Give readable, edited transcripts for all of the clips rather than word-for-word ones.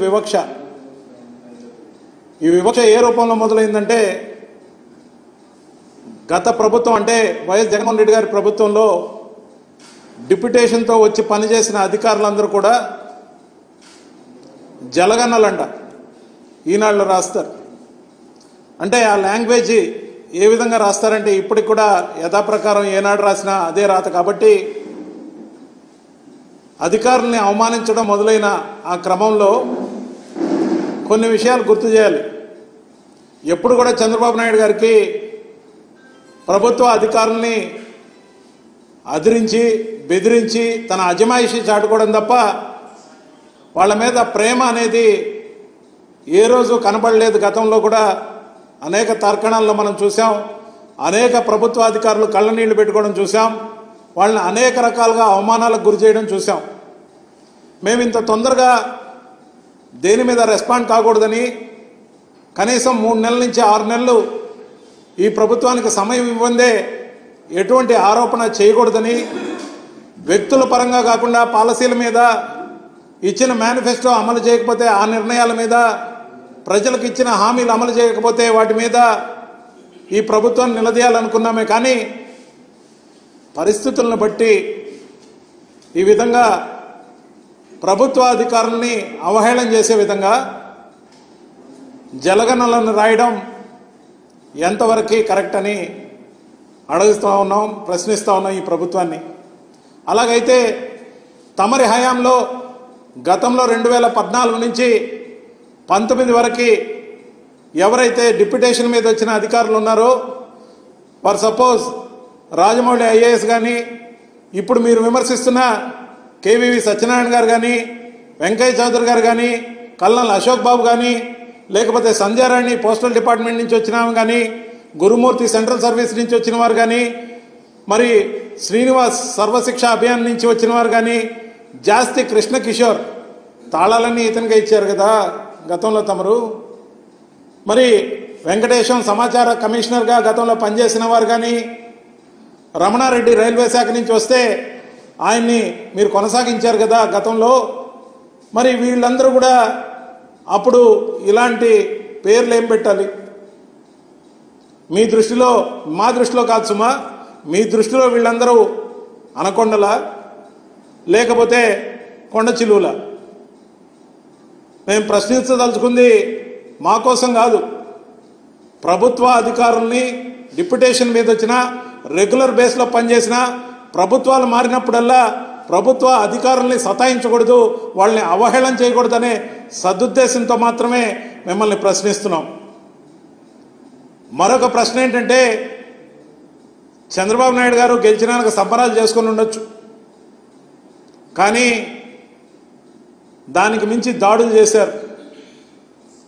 వివక్ష. ఈ వివక్ష ఏ రూపంలో మొదలైందంటే గత ప్రభుత్వం అంటే వైఎస్ జగన్మోహన్ రెడ్డి గారి ప్రభుత్వంలో డిప్యుటేషన్తో వచ్చి పనిచేసిన అధికారులందరూ కూడా జలగన్నలంట ఈనాడులో రాస్తారు. అంటే ఆ లాంగ్వేజ్ ఏ విధంగా రాస్తారంటే ఇప్పటికి కూడా యథాప్రకారం ఏనాడు రాసినా అదే రాత. కాబట్టి అధికారుల్ని అవమానించడం మొదలైన ఆ క్రమంలో కొన్ని విషయాలు గుర్తు చేయాలి. ఎప్పుడు కూడా చంద్రబాబు నాయుడు గారికి ప్రభుత్వ అధికారుల్ని అదిరించి బెదిరించి తన అజమాయిషీ చాటుకోవడం తప్ప వాళ్ళ మీద ప్రేమ అనేది ఏ రోజు కనబడలేదు. గతంలో కూడా అనేక తర్కణాల్లో మనం చూసాం. అనేక ప్రభుత్వ అధికారులు కళ్ళనీళ్లు పెట్టుకోవడం చూసాం. వాళ్ళని అనేక రకాలుగా అవమానాలకు గురి చేయడం చూసాం. మేము ఇంత తొందరగా దేని మీద రెస్పాండ్ కాకూడదని కనీసం 3 నెలల నుంచి 6 నెలలు ఈ ప్రభుత్వానికి సమయం ఇవ్వందే ఎటువంటి ఆరోపణ చేయకూడదని, వ్యక్తుల పరంగా కాకుండా పాలసీల మీద ఇచ్చిన మేనిఫెస్టో అమలు చేయకపోతే ఆ నిర్ణయాల మీద, ప్రజలకు ఇచ్చిన హామీలు అమలు చేయకపోతే వాటి మీద ఈ ప్రభుత్వాన్ని నిలదీయాలనుకున్నామే. కానీ పరిస్థితులను బట్టి ఈ విధంగా ప్రభుత్వ అధికారుల్ని అవహేళన చేసే విధంగా జలగణనలను రాయడం ఎంతవరకు కరెక్ట్ అని అడుగుతూ ఉన్నాం, ప్రశ్నిస్తూ ఉన్నాం ఈ ప్రభుత్వాన్ని. అలాగైతే తమరి హయాంలో గతంలో 2014 నుంచి 19 వరకు ఎవరైతే డిప్యుటేషన్ మీద వచ్చిన అధికారులు ఉన్నారో, ఫర్ సపోజ్ రాజమౌళి ఐఏఎస్ కానీ, ఇప్పుడు మీరు విమర్శిస్తున్న కేవీవి సత్యనారాయణ గారు కానీ, వెంకయ్య చౌదరి గారు కానీ, కల్నల్ అశోక్ బాబు కానీ, లేకపోతే సంధ్యారాణి పోస్టల్ డిపార్ట్మెంట్ నుంచి వచ్చిన కానీ, గురుమూర్తి సెంట్రల్ సర్వీస్ నుంచి వచ్చిన వారు కానీ, మరి శ్రీనివాస్ సర్వశిక్ష అభియాన్ నుంచి వచ్చిన వారు కానీ, జాస్తి కృష్ణ కిషోర్ తాళాలన్నీ ఇతనిగా ఇచ్చారు కదా గతంలో తమరు. మరి వెంకటేశం సమాచార కమిషనర్గా గతంలో పనిచేసిన వారు కానీ, రమణారెడ్డి రైల్వే శాఖ నుంచి వస్తే ఆయన్ని మీరు కొనసాగించారు కదా గతంలో. మరి వీళ్ళందరూ కూడా అప్పుడు ఇలాంటి పేర్లు ఏం పెట్టాలి? మీ దృష్టిలో, మా దృష్టిలో కాదు సుమా, మీ దృష్టిలో వీళ్ళందరూ అనకొండలా లేకపోతే కొండ చిలువలా? మేము ప్రశ్నించదలుచుకుంది మా కోసం కాదు, ప్రభుత్వ అధికారుల్ని డిప్యుటేషన్ మీద వచ్చిన, రెగ్యులర్ బేస్లో పనిచేసిన, ప్రభుత్వాలు మారినప్పుడల్లా ప్రభుత్వ అధికారుల్ని సతాయించకూడదు, వాళ్ళని అవహేళన చేయకూడదనే సదుద్దేశంతో మాత్రమే మిమ్మల్ని ప్రశ్నిస్తున్నాం. మరొక ప్రశ్న ఏంటంటే, చంద్రబాబు నాయుడు గారు గెలిచినాక సంబరాలు చేసుకొని ఉండొచ్చు, కానీ దానికి మించి దాడులు చేశారు.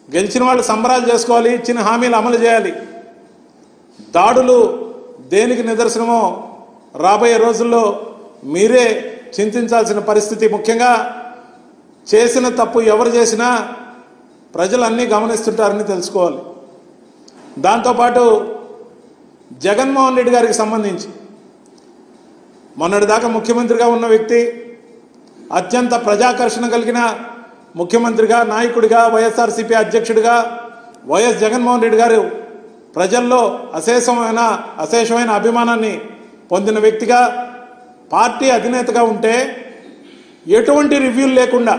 గెలిచిన వాళ్ళు సంబరాలు చేసుకోవాలి, ఇచ్చిన హామీలు అమలు చేయాలి. దాడులు దేనికి నిదర్శనమో రాబోయే రోజుల్లో మీరే చింతించాల్సిన పరిస్థితి. ముఖ్యంగా చేసిన తప్పు ఎవరు చేసినా ప్రజలు అన్నీ గమనిస్తుంటారని తెలుసుకోవాలి. దాంతోపాటు జగన్మోహన్ రెడ్డి గారికి సంబంధించి మొన్నటిదాకా ముఖ్యమంత్రిగా ఉన్న వ్యక్తి, అత్యంత ప్రజాకర్షణ కలిగిన ముఖ్యమంత్రిగా, నాయకుడిగా, వైఎస్ఆర్సీపీ అధ్యక్షుడిగా వైఎస్ జగన్మోహన్ రెడ్డి గారు ప్రజల్లో అశేషమైన అభిమానాన్ని పొందిన వ్యక్తిగా, పార్టీ అధినేతగా ఉంటే ఎటువంటి రివ్యూలు లేకుండా,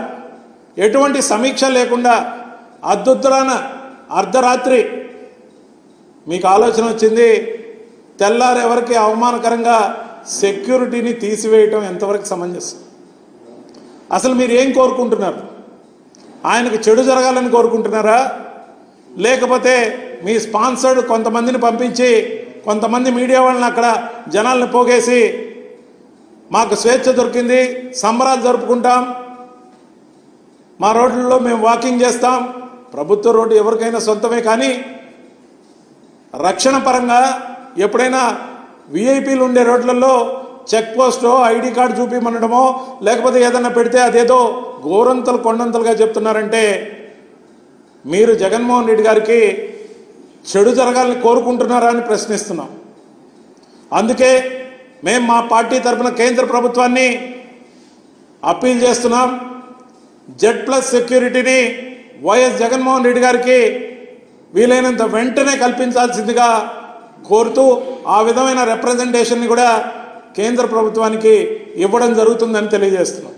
ఎటువంటి సమీక్ష లేకుండా అర్ధరాన అర్ధరాత్రి మీకు ఆలోచన వచ్చింది తెల్లారే వరకు అవమానకరంగా సెక్యూరిటీని తీసివేయటం ఎంతవరకు సమంజసం? అసలు మీరు ఏం కోరుకుంటున్నారు? ఆయనకు చెడు జరగాలని కోరుకుంటున్నారా? లేకపోతే మీ స్పాన్సర్డ్ కొంతమందిని పంపించి, కొంతమంది మీడియా వాళ్ళని అక్కడ జనాలను పోగేసి మాకు స్వేచ్ఛ దొరికింది, సంబరాలు జరుపుకుంటాం, మా రోడ్లలో మేము వాకింగ్ చేస్తాం. ప్రభుత్వ రోడ్డు ఎవరికైనా సొంతమే, కానీ రక్షణ పరంగా ఎప్పుడైనా విఐపీలు ఉండే రోడ్లలో చెక్ పోస్టో ఐడి కార్డు చూపిమనడమో లేకపోతే ఏదన్నా పెడితే అదేదో గోరంతలు కొండంతలుగా చెప్తున్నారంటే మీరు జగన్మోహన్ రెడ్డి గారికి చెడు జరగాలని కోరుకుంటున్నారా అని ప్రశ్నిస్తున్నాం. అందుకే మేము మా పార్టీ తరఫున కేంద్ర ప్రభుత్వాన్ని అప్పీల్ చేస్తున్నాం. Z+ సెక్యూరిటీని వైఎస్ జగన్మోహన్ రెడ్డి గారికి వీలైనంత వెంటనే కల్పించాల్సిందిగా కోరుతూ ఆ విధమైన రిప్రజెంటేషన్ని కూడా కేంద్ర ప్రభుత్వానికి ఇవ్వడం జరుగుతుందని తెలియజేస్తున్నాం.